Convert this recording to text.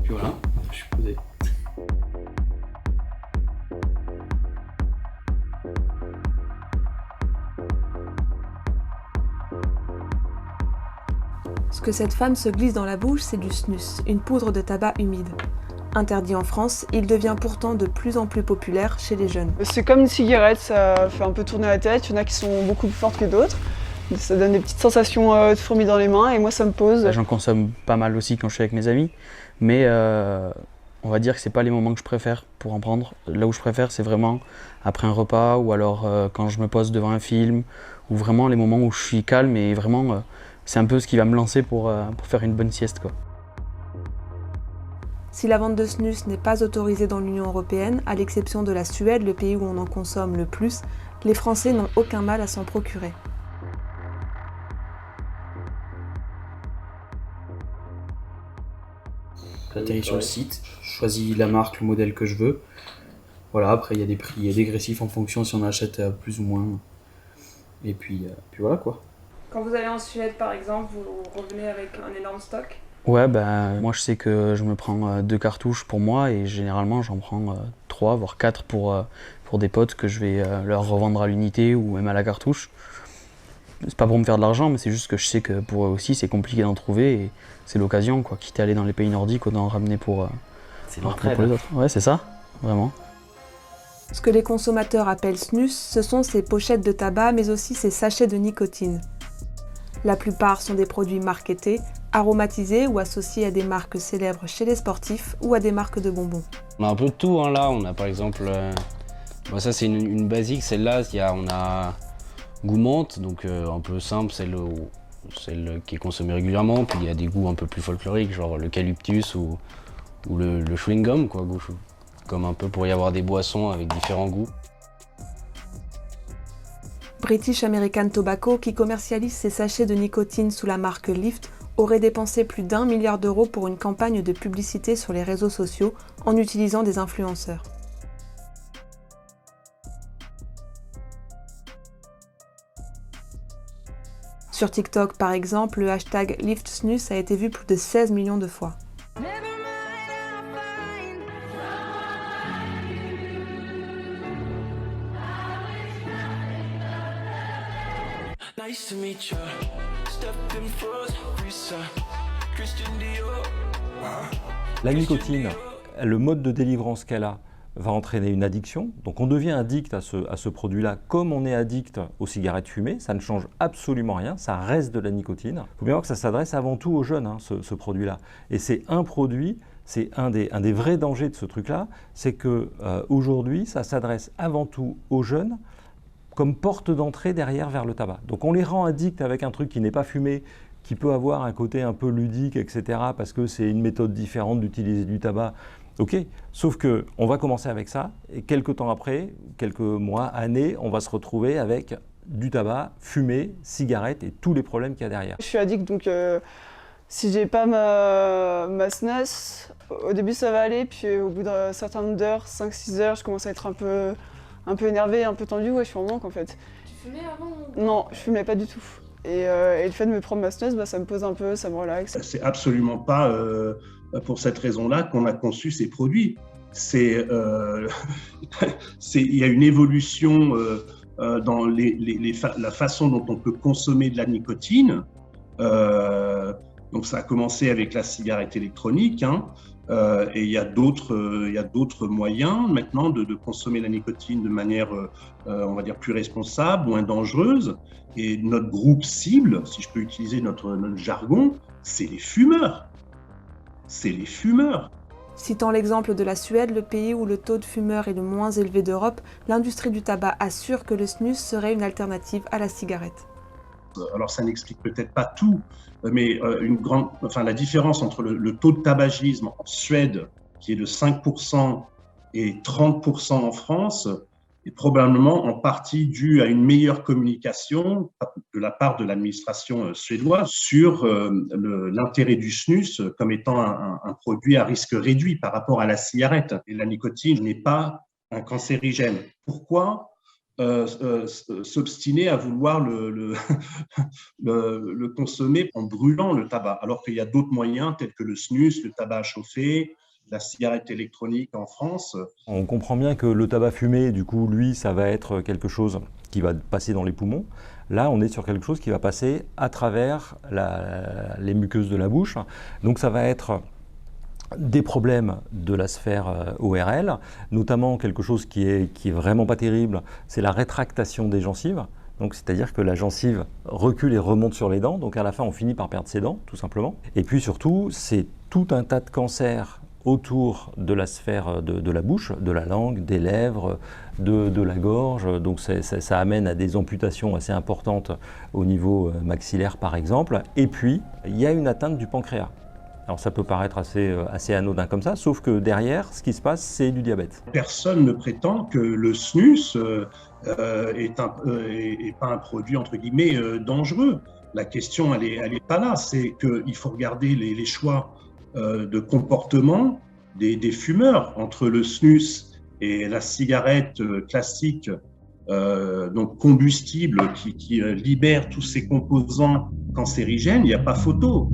Puis voilà, je suis posé. Ce que cette femme se glisse dans la bouche, c'est du snus, une poudre de tabac humide. Interdit en France, il devient pourtant de plus en plus populaire chez les jeunes. C'est comme une cigarette, ça fait un peu tourner la tête, il y en a qui sont beaucoup plus fortes que d'autres. Ça donne des petites sensations de fourmis dans les mains et moi ça me pose. J'en consomme pas mal aussi quand je suis avec mes amis, mais on va dire que c'est pas les moments que je préfère pour en prendre. Là où je préfère, c'est vraiment après un repas ou alors quand je me pose devant un film, ou vraiment les moments où je suis calme et vraiment c'est un peu ce qui va me lancer pour faire une bonne sieste, quoi. Si la vente de snus n'est pas autorisée dans l'Union européenne, à l'exception de la Suède, le pays où on en consomme le plus, les Français n'ont aucun mal à s'en procurer. J'atterris sur le site, je choisis la marque, le modèle que je veux. Voilà, après il y a des prix dégressifs en fonction si on achète plus ou moins. Et puis voilà quoi. Quand vous allez en Suède par exemple, vous revenez avec un énorme stock ? Ouais, ben moi je sais que je me prends 2 cartouches pour moi et généralement j'en prends 3 voire 4 pour des potes que je vais leur revendre à l'unité ou même à la cartouche. C'est pas pour me faire de l'argent, mais c'est juste que je sais que pour eux aussi c'est compliqué d'en trouver et c'est l'occasion quoi. Quitte à aller dans les pays nordiques, autant en ramener pour C'est pour l'entraide. les autres. Ouais, c'est ça, vraiment. Ce que les consommateurs appellent snus, ce sont ces pochettes de tabac mais aussi ces sachets de nicotine. La plupart sont des produits marketés, aromatisés ou associés à des marques célèbres chez les sportifs ou à des marques de bonbons. On a un peu de tout hein, là, on a par exemple, ça c'est une basique, celle-là, on a goûtante, donc un peu simple, celle qui est consommée régulièrement, puis il y a des goûts un peu plus folkloriques, genre l'eucalyptus ou le chewing-gum, quoi, comme un peu pour y avoir des boissons avec différents goûts. British American Tobacco, qui commercialise ses sachets de nicotine sous la marque Lyft, aurait dépensé plus d'1 milliard d'euros pour une campagne de publicité sur les réseaux sociaux en utilisant des influenceurs. Sur TikTok, par exemple, le hashtag LiftSnus a été vu plus de 16 millions de fois. Nice to meet you. Stephen Frost, Risa, Christian Dior. La nicotine, le mode de délivrance qu'elle a, va entraîner une addiction. Donc on devient addict à ce produit-là comme on est addict aux cigarettes fumées. Ça ne change absolument rien, ça reste de la nicotine. Il faut bien voir que ça s'adresse avant tout aux jeunes, hein, ce produit-là. Et c'est un produit, c'est un des vrais dangers de ce truc-là, c'est qu'aujourd'hui, ça s'adresse avant tout aux jeunes comme porte d'entrée derrière vers le tabac. Donc on les rend addicts avec un truc qui n'est pas fumé, qui peut avoir un côté un peu ludique, etc., parce que c'est une méthode différente d'utiliser du tabac. Ok, sauf qu'on va commencer avec ça, et quelques temps après, quelques mois, années, on va se retrouver avec du tabac, fumée, cigarette et tous les problèmes qu'il y a derrière. Je suis addict, donc si j'ai pas ma SNES, au début ça va aller, puis au bout d'un certain nombre d'heures, 5-6 heures, je commence à être un peu énervée, un peu tendue, ouais, je suis en manque en fait. Tu fumais avant ? Non, je fumais pas du tout. Et le fait de me prendre ma SNES, ça me pose un peu, ça me relaxe. C'est absolument pas pour cette raison-là qu'on a conçu ces produits. Il y a une évolution dans la façon dont on peut consommer de la nicotine. Donc ça a commencé avec la cigarette électronique, hein, et il y a d'autres moyens maintenant de consommer la nicotine de manière, on va dire, plus responsable, moins dangereuse. Et notre groupe cible, si je peux utiliser notre jargon, c'est les fumeurs. C'est les fumeurs. Citant l'exemple de la Suède, le pays où le taux de fumeurs est le moins élevé d'Europe, l'industrie du tabac assure que le snus serait une alternative à la cigarette. Alors ça n'explique peut-être pas tout, mais la différence entre le taux de tabagisme en Suède, qui est de 5% et 30% en France, est probablement en partie due à une meilleure communication de la part de l'administration suédoise sur l'intérêt du snus comme étant un produit à risque réduit par rapport à la cigarette. Et la nicotine n'est pas un cancérigène. Pourquoi ? s'obstiner à vouloir le consommer en brûlant le tabac, alors qu'il y a d'autres moyens tels que le snus, le tabac à chauffer, la cigarette électronique en France. On comprend bien que le tabac fumé, du coup, lui, ça va être quelque chose qui va passer dans les poumons. Là, on est sur quelque chose qui va passer à travers les muqueuses de la bouche. Donc ça va être des problèmes de la sphère ORL, notamment quelque chose qui est vraiment pas terrible, c'est la rétractation des gencives. Donc c'est-à-dire que la gencive recule et remonte sur les dents, donc à la fin on finit par perdre ses dents, tout simplement. Et puis surtout, c'est tout un tas de cancers autour de la sphère de la bouche, de la langue, des lèvres, de la gorge. Donc ça amène à des amputations assez importantes au niveau maxillaire par exemple. Et puis, il y a une atteinte du pancréas. Alors ça peut paraître assez anodin comme ça, sauf que derrière, ce qui se passe, c'est du diabète. Personne ne prétend que le snus est pas un produit entre guillemets dangereux. La question, elle est pas là. C'est qu'il faut regarder les choix de comportement des fumeurs entre le snus et la cigarette classique, donc combustible, qui libère tous ces composants cancérigènes. Il n'y a pas photo.